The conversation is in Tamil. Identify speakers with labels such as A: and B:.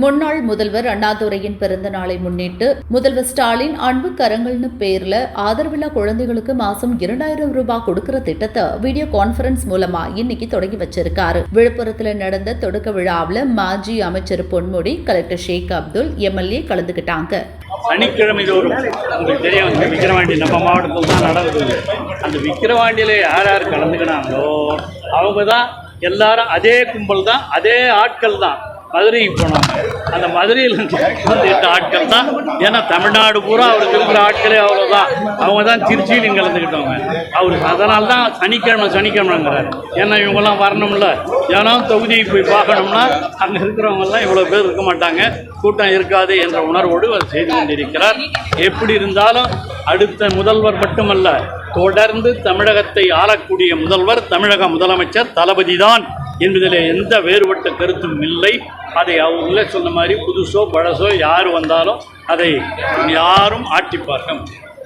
A: முன்னாள் முதல்வர் அண்ணாதுரையின் பிறந்த நாளை முன்னிட்டு முதல்வர் ஸ்டாலின் அன்பு கரங்கள்னு பேர்ல ஆதரவில்லா குழந்தைகளுக்கு மாசம் 2000 ரூபாய் கொடுக்கிற திட்டத்தை வீடியோ கான்பரன்ஸ் மூலமா இன்னைக்கு தொடங்கி வச்சிருக்காரு. விழுப்புரத்துல நடந்த தொடக்க விழாவில் மாஜி அமைச்சர் பொன்முடி, கலெக்டர் ஷேக் அப்துல், எம்எல்ஏ கலந்துகிட்டாங்க.
B: சனிக்கிழமை தோறும் உங்களுக்கு தெரியும், விக்கிரவாண்டி நம்ம மாவட்டத்தில் தான் நடக்குது. அந்த விக்கிரவாண்டியில் யார் யார் கலந்துக்கினாங்களோ அவங்க தான் எல்லாரும் அதே கும்பல் தான், அதே ஆட்கள் தான் மதுரைக்கு போனாங்க. அந்த மதுரையிலேருந்து வந்துட்ட ஆட்கள் தான். ஏன்னா தமிழ்நாடு பூரா அவருக்கு இருக்கிற ஆட்களே அவ்வளோதான். அவங்க தான் திருச்சியிலையும் கலந்துக்கிட்டவங்க. அவருக்கு அதனால தான் சனிக்கிழமைங்கிறாரு. ஏன்னா இவங்கெல்லாம் வரணும்ல, ஏன்னா தொகுதியை போய் பார்க்கணும்னா அங்கே இருக்கிறவங்கெல்லாம் இவ்வளோ பேர் இருக்க மாட்டாங்க, கூட்டம் இருக்காது என்ற உணர்வோடு அவர் செய்து கொண்டிருக்கிறார். எப்படி இருந்தாலும் அடுத்த முதல்வர் மட்டுமல்ல, தொடர்ந்து தமிழகத்தை ஆளக்கூடிய முதல்வர் தமிழக முதலமைச்சர் தளபதி தான் என்பதில் எந்த வேறுபட்ட கருத்தும் இல்லை. அதை அவங்களே சொன்ன மாதிரி புதுசோ பழசோ யார் வந்தாலும் அதை யாரும் ஆட்டி பார்க்க முடியும்.